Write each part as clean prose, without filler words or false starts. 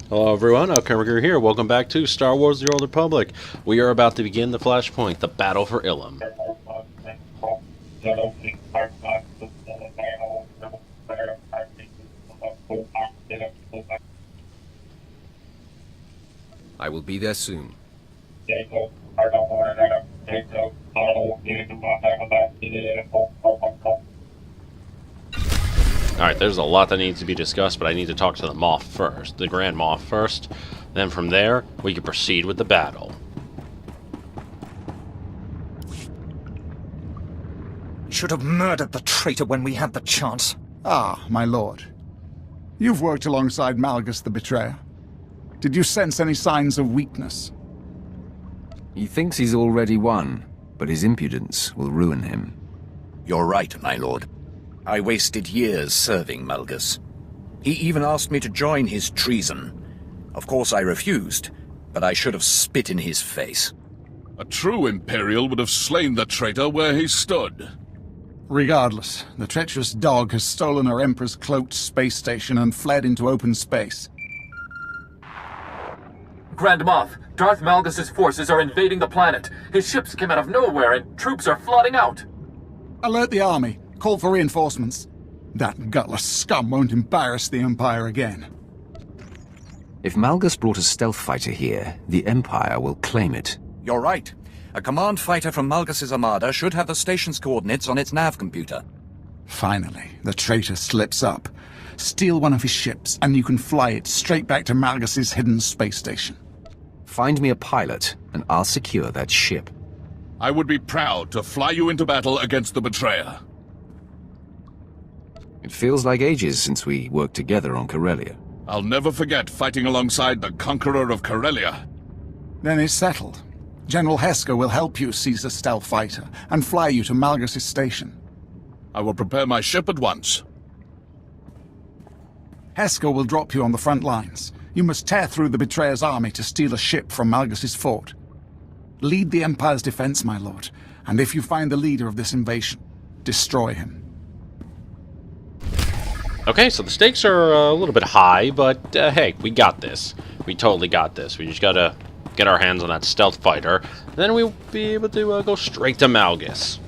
Hello everyone, Alchemicgree here. Welcome back to Star Wars The Old Republic. We are about to begin the Flashpoint, the battle for Ilum. I will be there soon. Alright, there's a lot that needs to be discussed, but I need to talk to the Moff first, the Grand Moff first. Then from there, we can proceed with the battle. Should have murdered the traitor when we had the chance. Ah, my lord. You've worked alongside Malgus the Betrayer. Did you sense any signs of weakness? He thinks he's already won, but his impudence will ruin him. You're right, my lord. I wasted years serving Malgus. He even asked me to join his treason. Of course I refused, but I should have spit in his face. A true Imperial would have slain the traitor where he stood. Regardless, the treacherous dog has stolen our Emperor's cloaked space station and fled into open space. Grand Moff, Darth Malgus' forces are invading the planet. His ships came out of nowhere and troops are flooding out. Alert the army. Call for reinforcements. That gutless scum won't embarrass the Empire again. If Malgus brought a stealth fighter here, the Empire will claim it. You're right. A command fighter from Malgus' armada should have the station's coordinates on its nav computer. Finally, the traitor slips up. Steal one of his ships, and you can fly it straight back to Malgus' hidden space station. Find me a pilot, and I'll secure that ship. I would be proud to fly you into battle against the Betrayer. It feels like ages since we worked together on Corellia. I'll never forget fighting alongside the Conqueror of Corellia. Then it's settled. General Hesker will help you seize the stealth fighter and fly you to Malgus' station. I will prepare my ship at once. Hesker will drop you on the front lines. You must tear through the Betrayer's army to steal a ship from Malgus' fort. Lead the Empire's defense, my lord, and if you find the leader of this invasion, destroy him. Okay, so the stakes are a little bit high, but hey, we got this. We totally got this. We just gotta get our hands on that stealth fighter, then we'll be able to go straight to Malgus.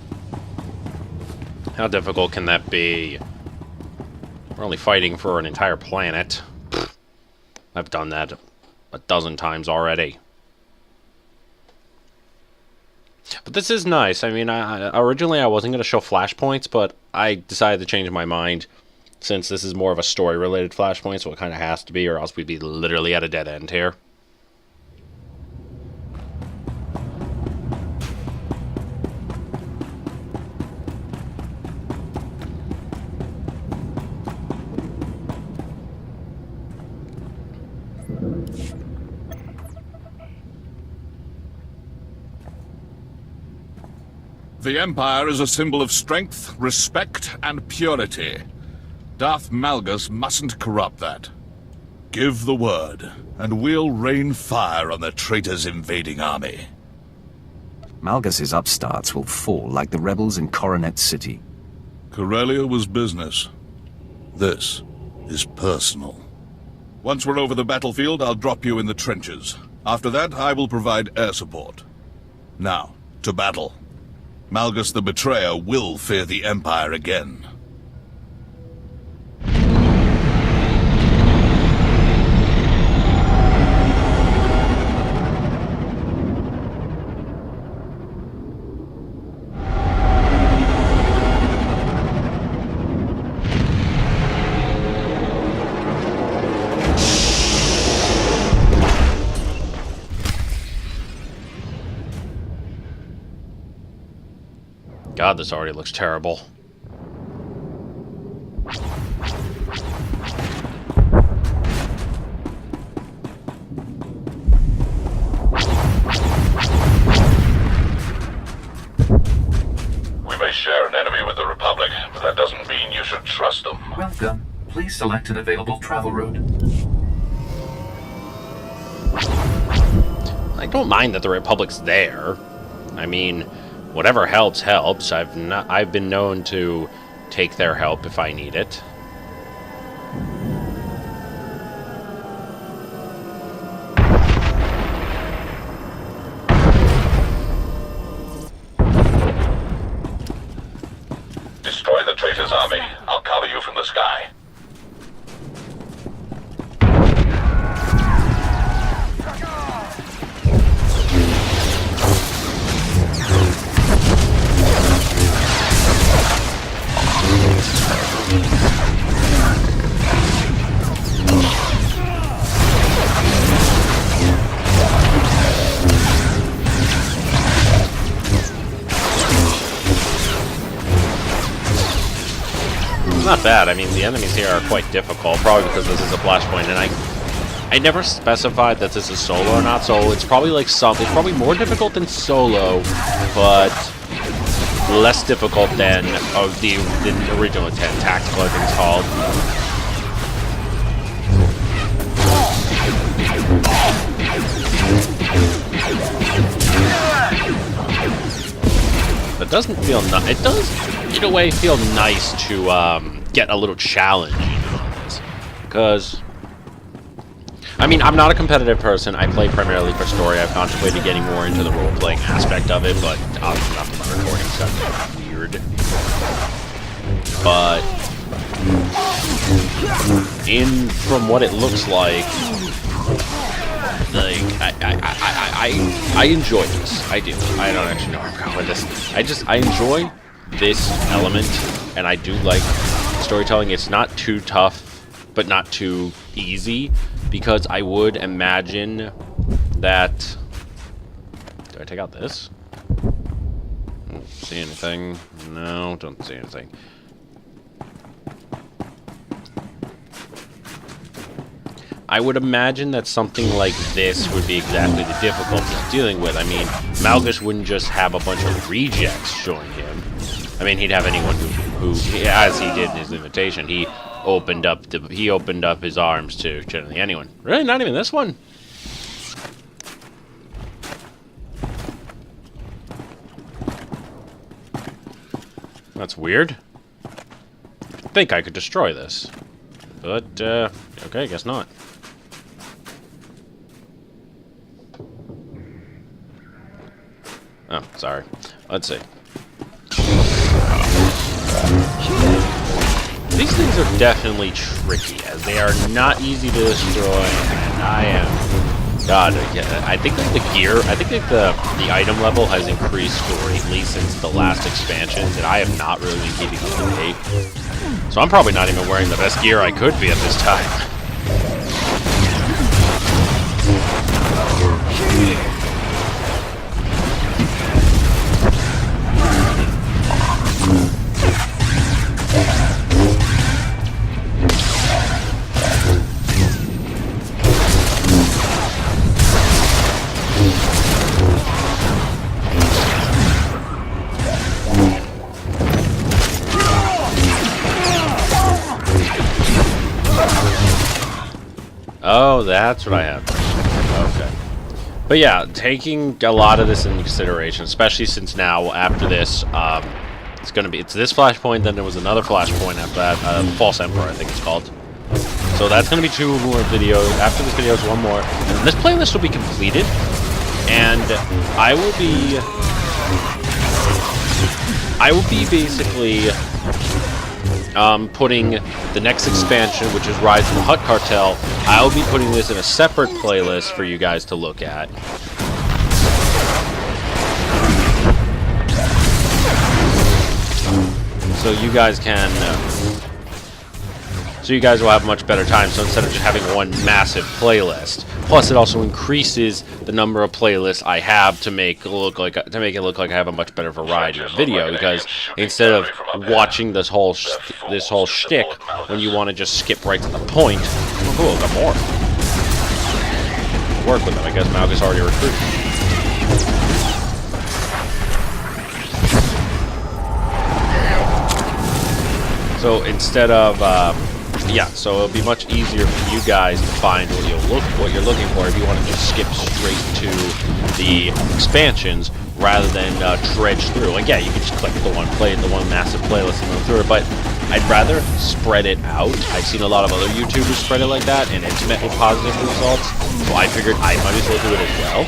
How difficult can that be? We're only fighting for an entire planet. Pfft. I've done that a dozen times already. But this is nice. I mean, originally I wasn't going to show flashpoints, but I decided to change my mind. Since this is more of a story-related flashpoint, so it kind of has to be, or else we'd be literally at a dead end here. The Empire is a symbol of strength, respect, and purity. Darth Malgus mustn't corrupt that. Give the word, and we'll rain fire on the traitor's invading army. Malgus' upstarts will fall like the rebels in Coronet City. Corellia was business. This is personal. Once we're over the battlefield, I'll drop you in the trenches. After that, I will provide air support. Now, to battle. Malgus the Betrayer will fear the Empire again. God, this already looks terrible. We may share an enemy with the Republic, but that doesn't mean you should trust them. Welcome. Please select an available travel route. I don't mind that the Republic's there. I mean, whatever helps, helps. I've been known to take their help if I need it. not bad. I mean, the enemies here are quite difficult, probably because this is a flashpoint, and I never specified that this is solo or not, so it's probably like it's probably more difficult than solo, but less difficult than the original intent. Tactical, I think it's called. It doesn't feel it does, in a way, feel nice to get a little challenge on this. Because, I mean, I'm not a competitive person. I play primarily for story. I've contemplated getting more into the role-playing aspect of it, but obviously not for my recording, so that's weird. But, from what it looks like I enjoy this. I do. I don't actually know where I'm going with this. I enjoy this element, and I do like storytelling. It's not too tough, but not too easy, because I would imagine that... Do I take out this? Don't see anything. No, don't see anything. I would imagine that something like this would be exactly the difficulty he's dealing with. I mean, Malgus wouldn't just have a bunch of rejects join him. I mean, he'd have anyone who as he did in his invitation, he opened up his arms to generally anyone. Really, not even this one. That's weird. I think I could destroy this, but okay, I guess not. Oh, sorry. Let's see. These things are definitely tricky, as they are not easy to destroy, and I am... God, I think that the gear... I think that the item level has increased greatly since the last expansions, and I have not really been keeping up to date. So I'm probably not even wearing the best gear I could be at this time. Oh, that's what I have. Okay. But yeah, taking a lot of this into consideration, especially since now, after this, it's this flashpoint, then there was another flashpoint after that, False Emperor, I think it's called. So that's gonna be 2 more videos. After this video is 1 more. And this playlist will be completed, and I will be basically putting the next expansion, which is Rise of the Hutt Cartel. I'll be putting this in a separate playlist for you guys to look at. So you guys can... so you guys will have a much better time. So instead of just having one massive playlist, plus it also increases the number of playlists I have to make it look like I have a much better variety of video. Because instead of watching this whole shtick, when you want to just skip right to the point, oh, cool, got more. Work with them. I guess Malgus already recruited. So instead of yeah, so it'll be much easier for you guys to find what you're looking for if you want to just skip straight to the expansions rather than dredge through. Like, yeah, you can just click the one massive playlist and go through it, but I'd rather spread it out. I've seen a lot of other YouTubers spread it like that, and it's met with positive results. So I figured I might as well do it as well.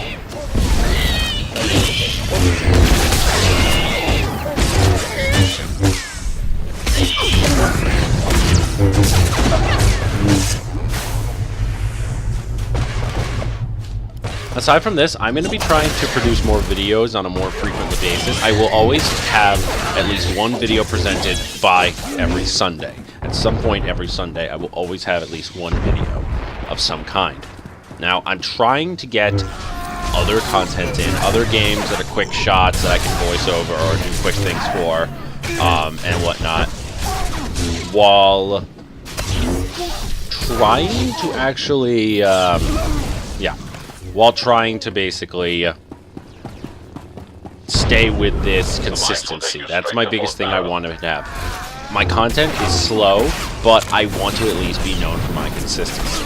Aside from this, I'm going to be trying to produce more videos on a more frequent basis. I will always have at least one video presented by every Sunday. At some point every Sunday, I will always have at least one video of some kind. Now, I'm trying to get other content in, other games that are quick shots that I can voice over or do quick things for, and whatnot. while trying to actually, while trying to basically stay with this consistency. That's my biggest thing I want to have. My content is slow, but I want to at least be known for my consistency.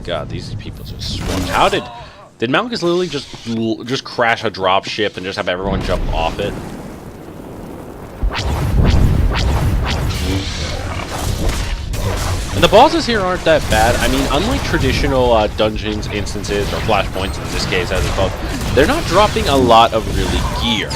God, these people just swarmed. How did Malgus literally just crash a drop ship and just have everyone jump off it? And the bosses here aren't that bad. I mean, unlike traditional dungeons, instances, or flashpoints, in this case, as it's called, they're not dropping a lot of really gear.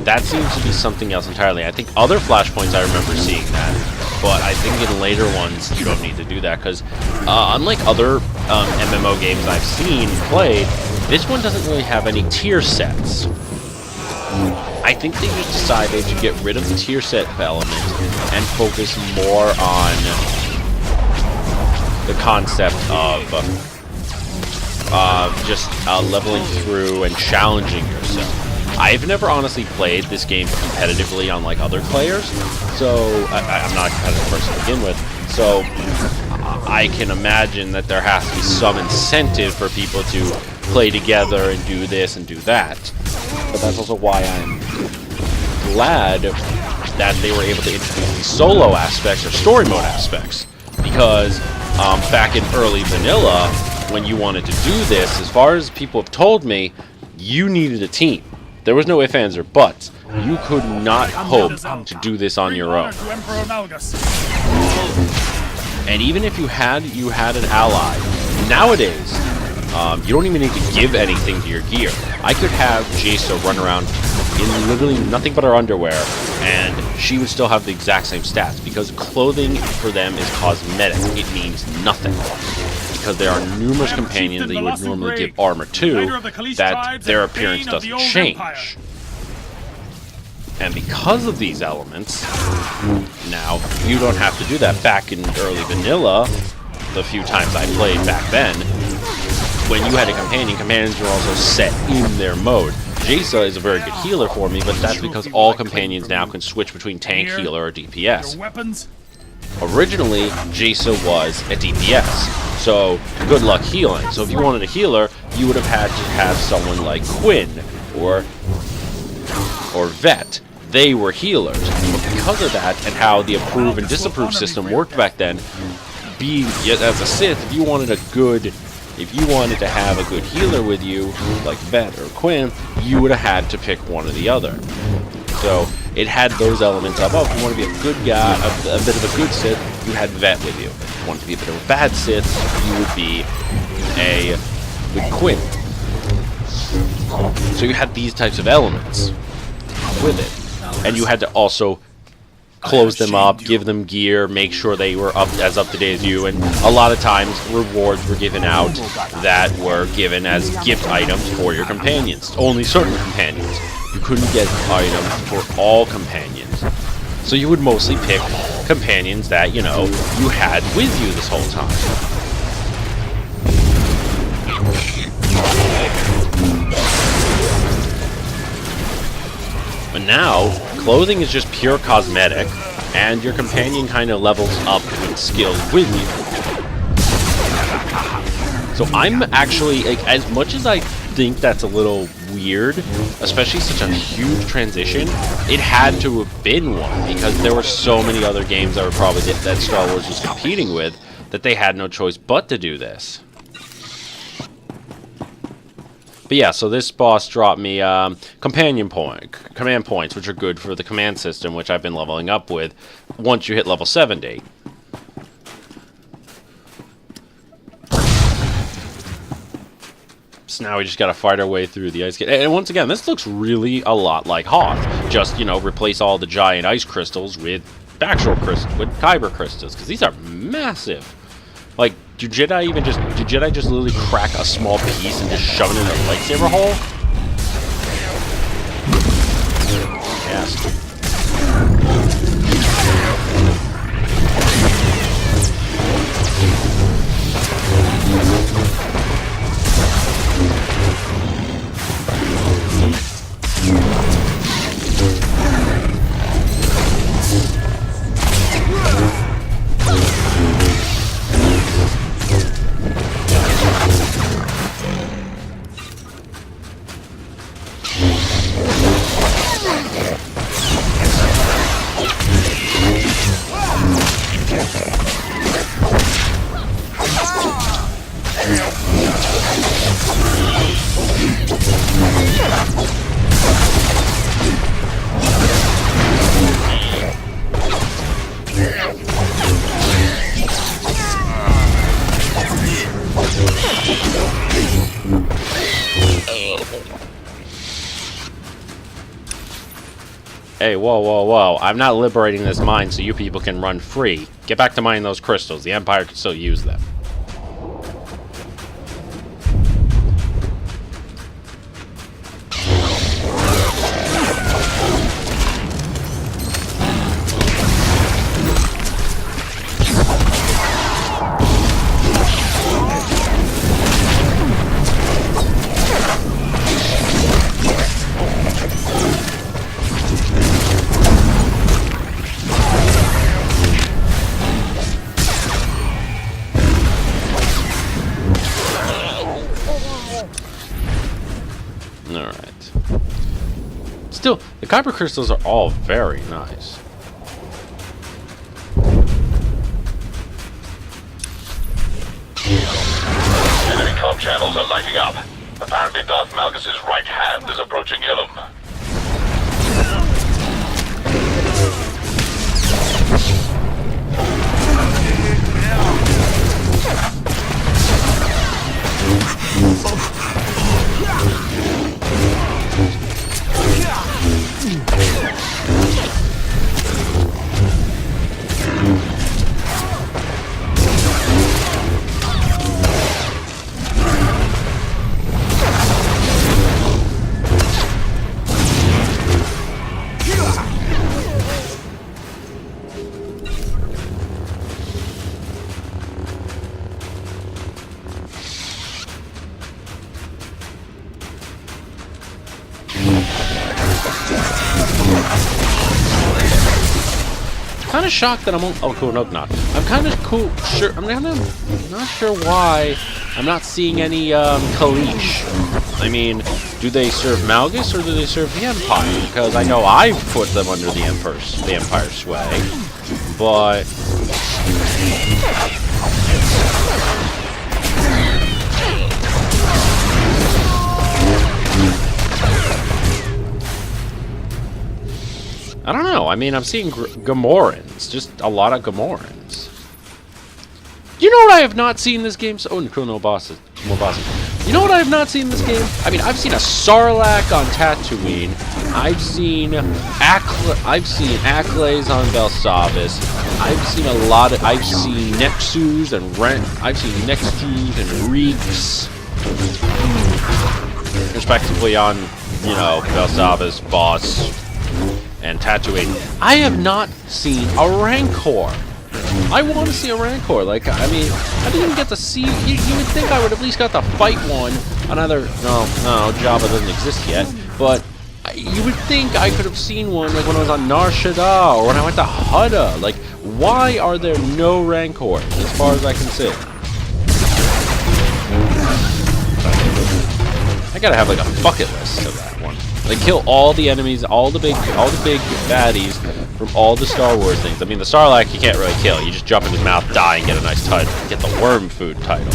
That seems to be something else entirely. I think other flashpoints I remember seeing that, but I think in later ones you don't need to do that, because unlike other MMO games I've seen played, this one doesn't really have any tier sets. I think they just decided to get rid of the tier set element and focus more on the concept of just leveling through and challenging yourself. I've never honestly played this game competitively on like other players, so I'm not a competitive person to begin with, so I can imagine that there has to be some incentive for people to play together and do this and do that. But that's also why I'm glad that they were able to introduce these solo aspects or story mode aspects, because back in early vanilla, when you wanted to do this, as far as people have told me, you needed a team. There was no ifs, ands, or buts. You could not hope to do this on your own. And even if you had an ally, nowadays, you don't even need to give anything to your gear. I could have Jaisa run around in literally nothing but her underwear, and she would still have the exact same stats, because clothing for them is cosmetic. It means nothing. Because there are numerous companions that you would normally give armor to, that their appearance doesn't change. And because of these elements, now, you don't have to do that. Back in early vanilla, the few times I played back then, when you had a companion, companions were also set in their mode. Jaisa is a very good healer for me, but that's because all companions now can switch between tank, healer, or DPS. Originally, Jaisa was a DPS, so good luck healing. So if you wanted a healer, you would have had to have someone like Quinn or Vet. They were healers. But because of that, and how the approve and disapprove system worked back then, being as a Sith, if you wanted to have a good healer with you, like Vet or Quinn, you would have had to pick one or the other. So it had those elements of, oh, if you want to be a good guy, a bit of a good Sith, you had Vet with you. If you wanted to be a bit of a bad Sith, you would be with Quinn. So you had these types of elements with it. And you had to also close them up, give them gear, make sure they were as up to date as you, and a lot of times rewards were given out that were given as gift items for your companions. Only certain companions. You couldn't get items for all companions. So you would mostly pick companions that, you know, you had with you this whole time. But now, clothing is just pure cosmetic, and your companion kind of levels up with skills with you. So I'm actually, like, as much as I think that's a little weird, especially such a huge transition, it had to have been one, because there were so many other games that were probably that Star Wars was competing with, that they had no choice but to do this. But yeah, so this boss dropped me command points, which are good for the command system, which I've been leveling up with once you hit level 70. So now we just gotta fight our way through the ice gate. And once again, this looks really a lot like Hoth. Just, you know, replace all the giant ice crystals with Kyber crystals, because these are massive. Like, do Jedi just literally crack a small piece and just shove it in their lightsaber hole? Yes. Hey, whoa, whoa, whoa. I'm not liberating this mine so you people can run free. Get back to mining those crystals. The Empire can still use them. Alright. Still, the Kyber crystals are all very nice. Enemy comm channels are lighting up. Apparently Darth Malgus' right hand is approaching Ilum. Kind of shocked that I'm on. Oh, cool, nope, not. I'm kind of cool. Sure, I'm kind of not sure why I'm not seeing any Kaleesh. I mean, do they serve Malgus or do they serve the Empire? Because I know I've put them under the Empire's sway, but. I don't know. I mean, I'm seeing Gamorreans. Just a lot of Gamorreans. You know what I have not seen in this game? Oh, cool, no bosses. More bosses. You know what I have not seen in this game? I mean, I've seen a Sarlacc on Tatooine. I've seen Acklays on Belsavis. I've seen a lot of... I've seen Nexus and I've seen Nexus and Reeks. Respectively on, you know, Belsavis, Boss... and Tatooine. I have not seen a Rancor. I want to see a Rancor. Like, I mean, I didn't even get to see... You would think I would at least got to fight one on either... No, Jabba doesn't exist yet. But you would think I could have seen one, like, when I was on Nar Shaddaa or when I went to Hutta. Like, why are there no Rancors, as far as I can see? I gotta have, like, a bucket list of that one. Like, kill all the enemies, all the big baddies from all the Star Wars things. I mean, the Sarlacc you can't really kill. You just jump in his mouth, die, and get a nice title. Get the worm food title.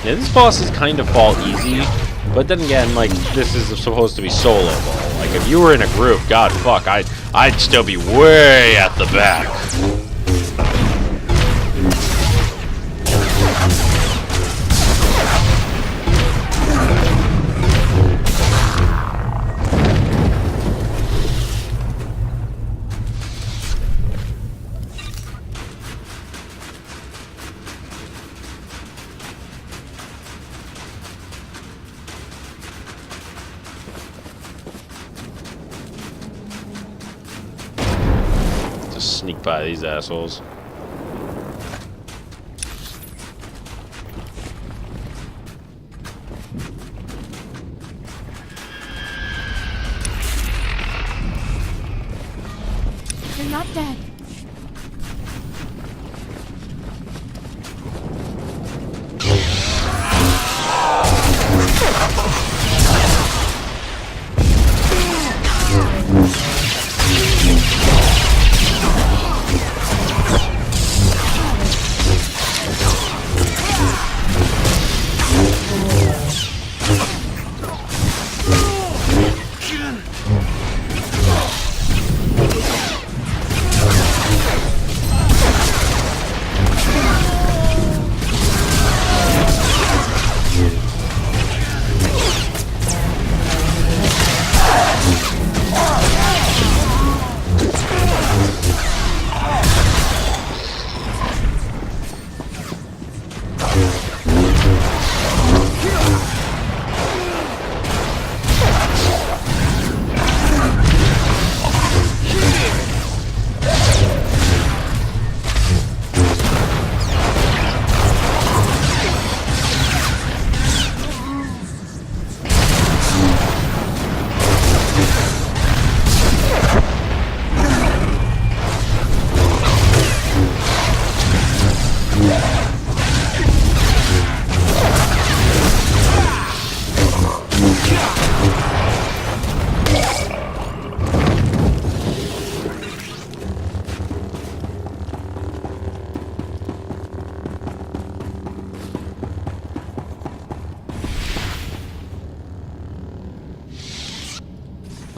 Yeah, these bosses kind of fall easy. But then again, like, this is supposed to be solo ball. Like, if you were in a group, god fuck, I'd still be way at the back. Sneak by these assholes. You're not dead.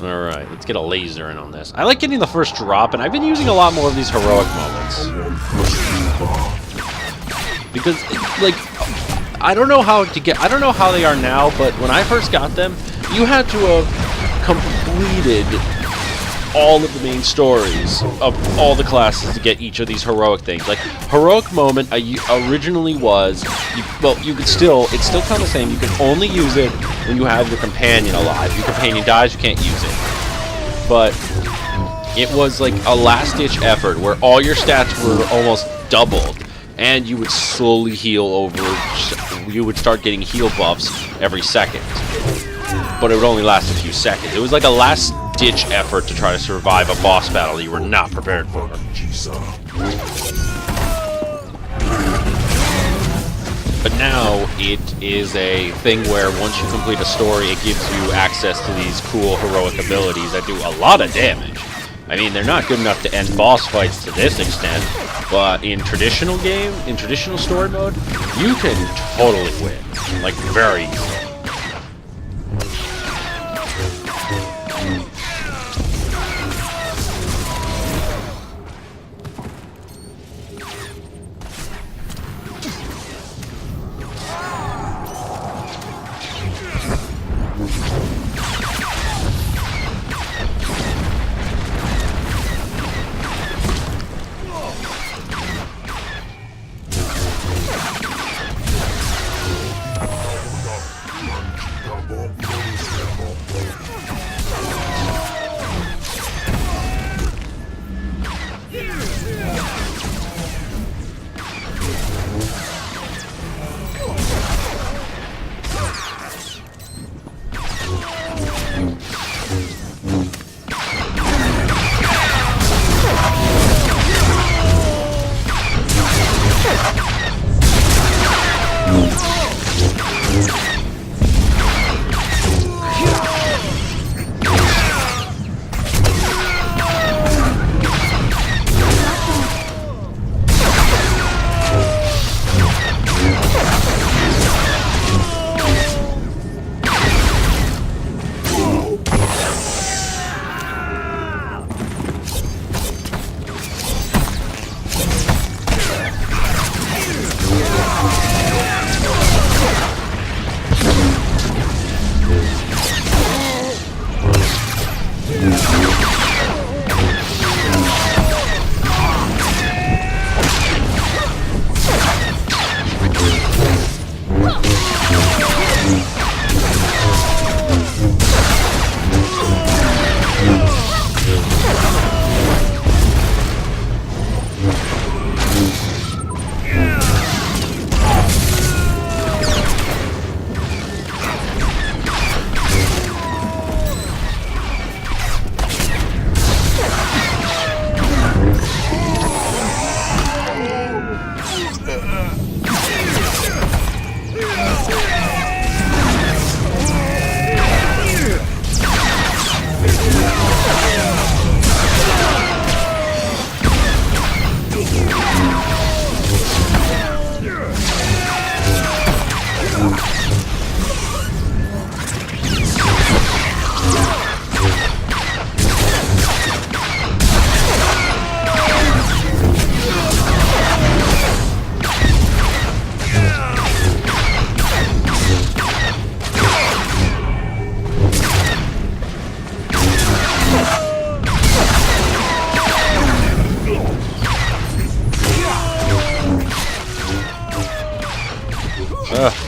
Alright, let's get a laser in on this. I like getting the first drop, and I've been using a lot more of these heroic moments. Because, like, I don't know how they are now, but when I first got them, you had to have completed all of the main stories of all the classes to get each of these heroic things. Like, heroic moment originally was, it's still kind of the same. You can only use it when you have your companion alive. If your companion dies, you can't use it. But it was like a last-ditch effort where all your stats were almost doubled, and you would slowly heal over. You would start getting heal buffs every second, but it would only last a few seconds. It was like a last-ditch effort to try to survive a boss battle you were not prepared for. But now it is a thing where once you complete a story, it gives you access to these cool heroic abilities that do a lot of damage. I mean, they're not good enough to end boss fights to this extent, but in traditional story mode, you can totally win. Like, very easily.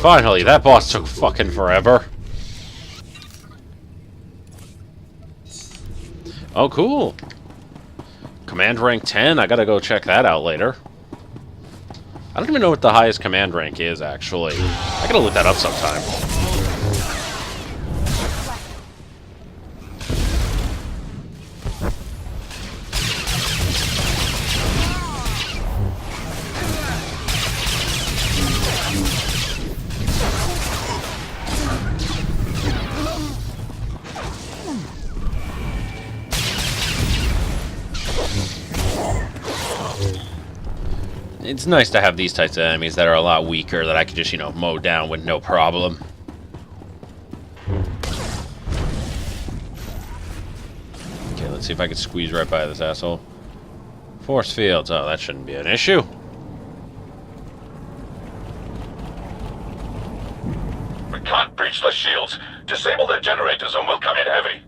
Finally, that boss took fucking forever. Oh, cool. Command rank 10, I gotta go check that out later. I don't even know what the highest command rank is, actually. I gotta look that up sometime. It's nice to have these types of enemies that are a lot weaker that I can just, you know, mow down with no problem. Let's see if I can squeeze right by this asshole. Force fields. Oh, that shouldn't be an issue. We can't breach the shields. Disable their generators and we'll come in heavy.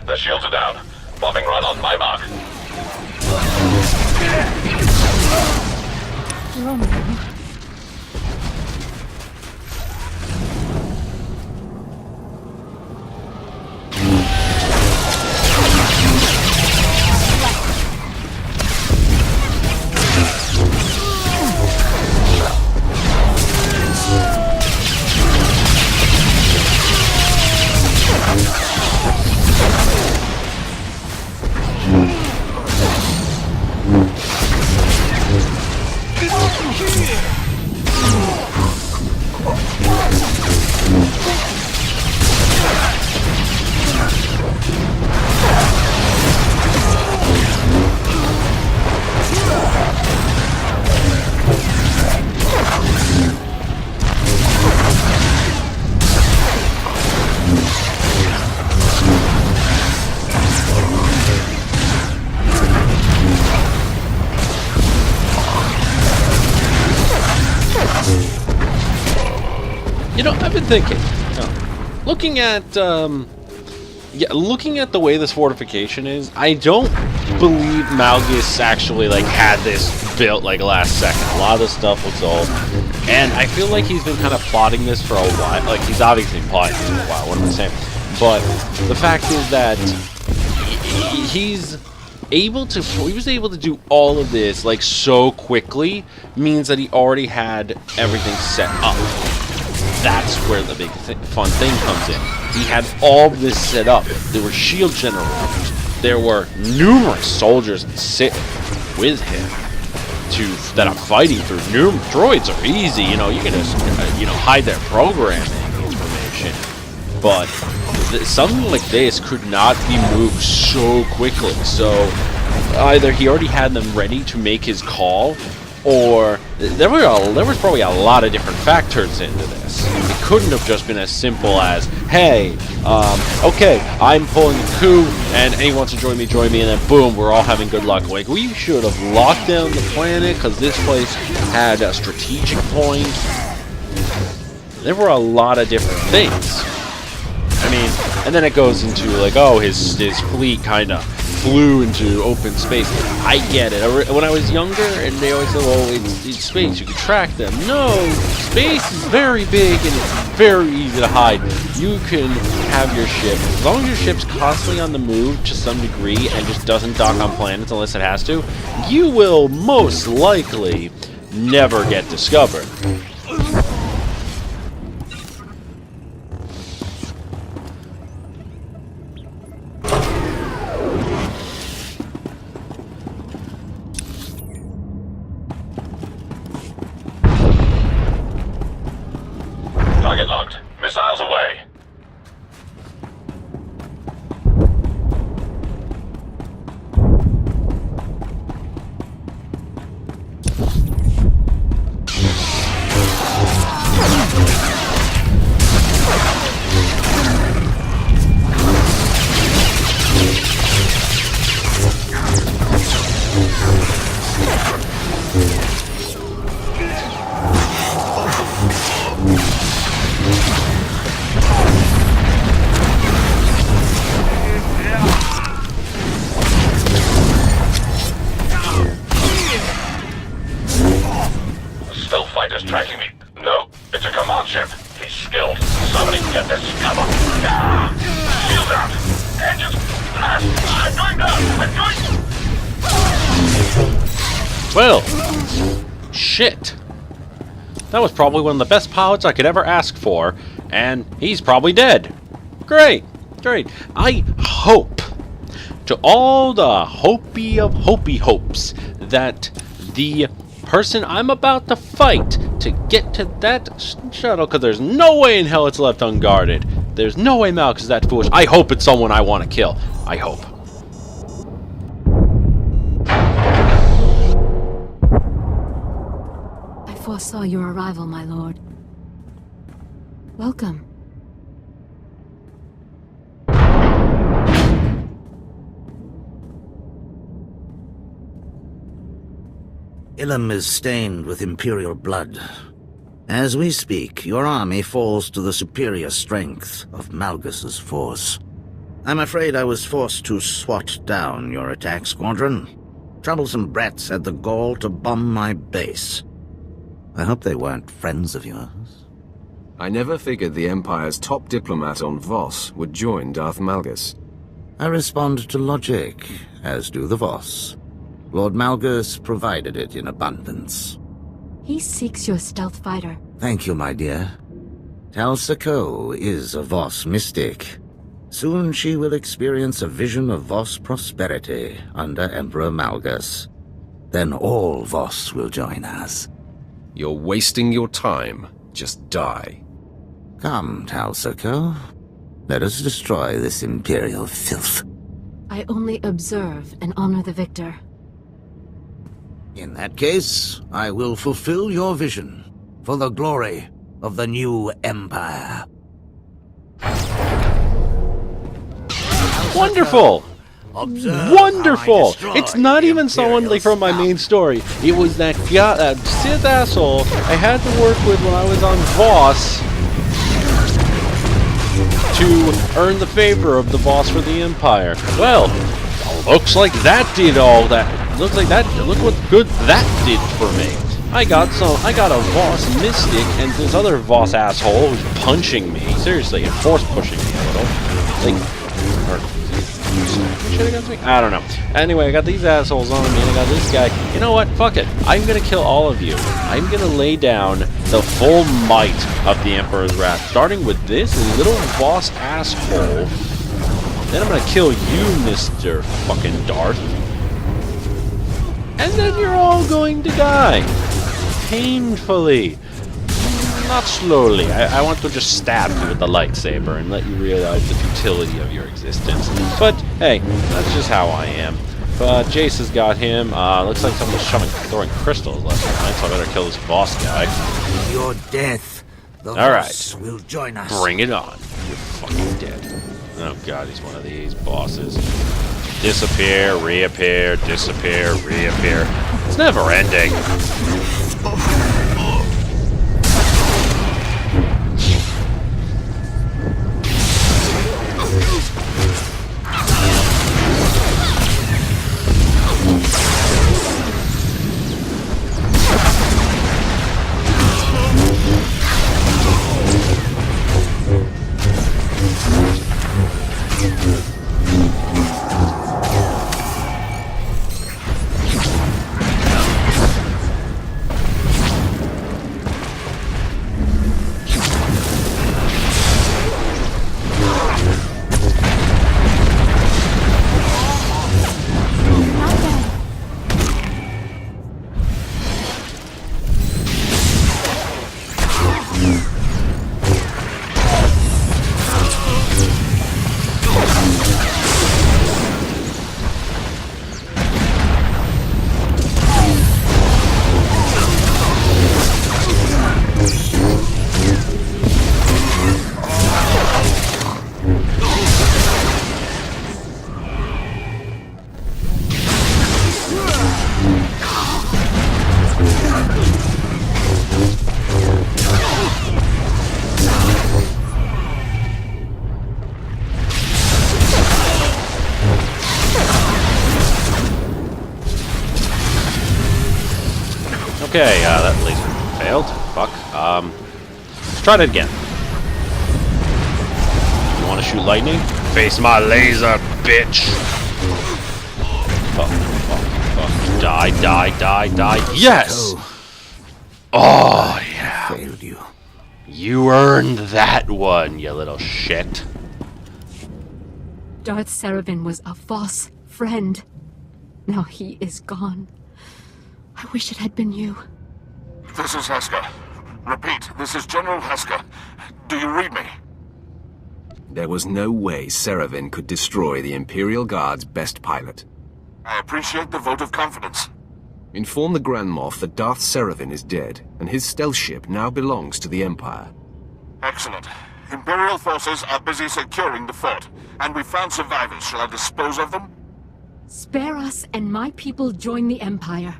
The shields are down. Bombing run on my mark. You know, I've been thinking, looking at the way this fortification is, I don't believe Malgus actually had this built last second. A lot of this stuff looks old, and I feel like he's been kind of plotting this for a while. He's obviously plotting this for a while. What am I saying? But the fact is that he was able to do all of this so quickly, means that he already had everything set up. That's where the big fun thing comes in. He had all this set up. There were shield generators. There were numerous soldiers and Sith with him that are fighting through. Droids are easy, you can just hide their programming information. But something like this could not be moved so quickly. So either he already had them ready to make his call, or there was probably a lot of different factors into this. It couldn't have just been as simple as, hey, okay, I'm pulling a coup, and anyone wants to join me, and then boom, we're all having good luck. Like, we should have locked down the planet, because this place had a strategic point. There were a lot of different things. I mean, and then it goes into, like, oh, his fleet kind of flew into open space. I get it. When I was younger, and they always say, well, it's space, you can track them. No! Space is very big, and it's very easy to hide. You can have your ship, as long as your ship's constantly on the move to some degree, and just doesn't dock on planets unless it has to, you will most likely never get discovered. Target locked. Missiles away. Tracking me. No, it's a command ship. He's skilled. Somebody get this cover. Shield out. Engines. I'm going down. I'm going. Well, shit. That was probably one of the best pilots I could ever ask for, and he's probably dead. Great, great. I hope, to all the hopey of hopey hopes, that the person I'm about to fight to get to that shuttle, because there's no way in hell it's left unguarded. There's no way Malgus is that foolish. I hope it's someone I want to kill. I hope. I foresaw your arrival, my lord. Welcome. Ilum is stained with Imperial blood. As we speak, your army falls to the superior strength of Malgus's force. I'm afraid I was forced to swat down your attack squadron. Troublesome brats had the gall to bomb my base. I hope they weren't friends of yours. I never figured the Empire's top diplomat on Voss would join Darth Malgus. I respond to logic, as do the Voss. Lord Malgus provided it in abundance. He seeks your stealth fighter. Thank you, my dear. Tal Sako is a Voss mystic. Soon she will experience a vision of Voss prosperity under Emperor Malgus. Then all Voss will join us. You're wasting your time. Just die. Come, Tal Sako. Let us destroy this Imperial filth. I only observe and honor the victor. In that case, I will fulfill your vision for the glory of the new Empire. Wonderful! Wonderful! It's not even someone like from my main story. It was that guy, that Sith asshole I had to work with when I was on Voss to earn the favor of the boss for the Empire. Well, looks like that did all that. Look what good that did for me. I got a Voss mystic, and this other Voss asshole who's punching me. Seriously, and force pushing me a little. Like, or shit against me? I don't know. Anyway, I got these assholes on me, and I got this guy. You know what? Fuck it. I'm gonna kill all of you. I'm gonna lay down the full might of the Emperor's wrath, starting with this little Voss asshole. Then I'm gonna kill you, Mr. fucking Darth. And then you're all going to die. Painfully. Not slowly. I want to just stab you with the lightsaber and let you realize the futility of your existence. But, hey, that's just how I am. But Jace has got him. Looks like someone's throwing crystals left and right, so I better kill this boss guy. With your death, the Voss will join us. Bring it on. You're fucking dead. Oh god, he's one of these bosses. Disappear, reappear, disappear, reappear. It's never ending. Okay, that laser failed. Fuck. Let's try that again. You want to shoot lightning? Face my laser, bitch! Fuck, fuck, fuck. Die, die, die, die. Yes! Oh, yeah. Failed you. You earned that one, you little shit. Darth Serevin was a Voss friend. Now he is gone. I wish it had been you. This is Heska. Repeat, this is General Heska. Do you read me? There was no way Serevin could destroy the Imperial Guard's best pilot. I appreciate the vote of confidence. Inform the Grand Moff that Darth Serevin is dead, and his stealth ship now belongs to the Empire. Excellent. Imperial forces are busy securing the fort, and we found survivors. Shall I dispose of them? Spare us and my people join the Empire.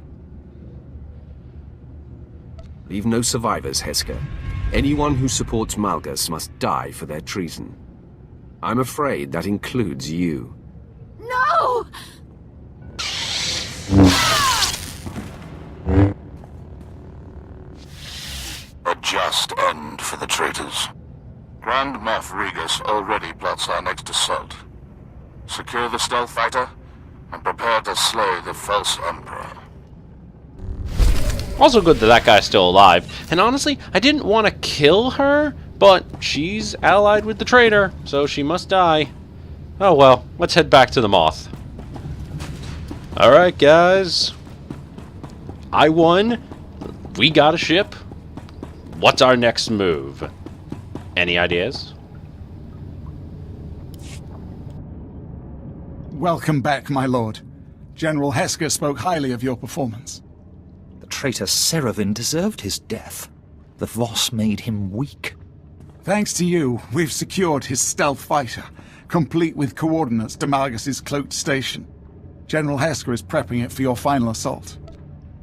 Leave no survivors, Heska. Anyone who supports Malgus must die for their treason. I'm afraid that includes you. No! A just end for the traitors. Grand Moff Regus already plots our next assault. Secure the stealth fighter, and prepare to slay the false Emperor. Also good that that guy's still alive. And honestly, I didn't want to kill her, but she's allied with the traitor, so she must die. Oh well, let's head back to the Moth. Alright guys. I won. We got a ship. What's our next move? Any ideas? Welcome back, my lord. General Heska spoke highly of your performance. The traitor Serevin deserved his death. The Voss made him weak. Thanks to you, we've secured his stealth fighter, complete with coordinates to Malgus's cloaked station. General Heska is prepping it for your final assault.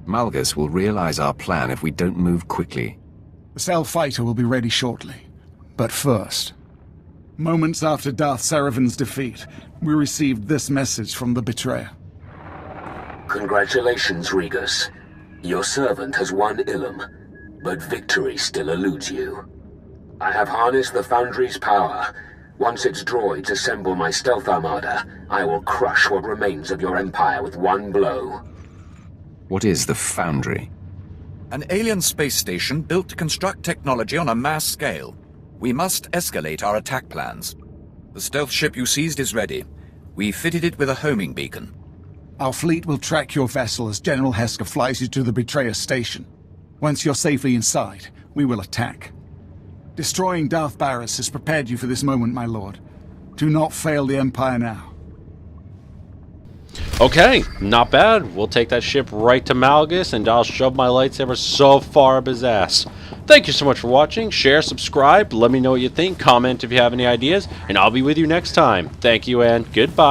Malgus will realize our plan if we don't move quickly. The stealth fighter will be ready shortly. But first, moments after Darth Serevin's defeat, we received this message from the betrayer. Congratulations, Regus. Your servant has won Ilum, but victory still eludes you. I have harnessed the Foundry's power. Once its droids assemble my stealth armada, I will crush what remains of your empire with one blow. What is the Foundry? An alien space station built to construct technology on a mass scale. We must escalate our attack plans. The stealth ship you seized is ready. We fitted it with a homing beacon. Our fleet will track your vessel as General Heska flies you to the betrayer's station. Once you're safely inside, we will attack. Destroying Darth Barris has prepared you for this moment, my lord. Do not fail the Empire now. Okay, not bad. We'll take that ship right to Malgus, and I'll shove my lightsaber so far up his ass. Thank you so much for watching. Share, subscribe, let me know what you think, comment if you have any ideas, and I'll be with you next time. Thank you, and goodbye.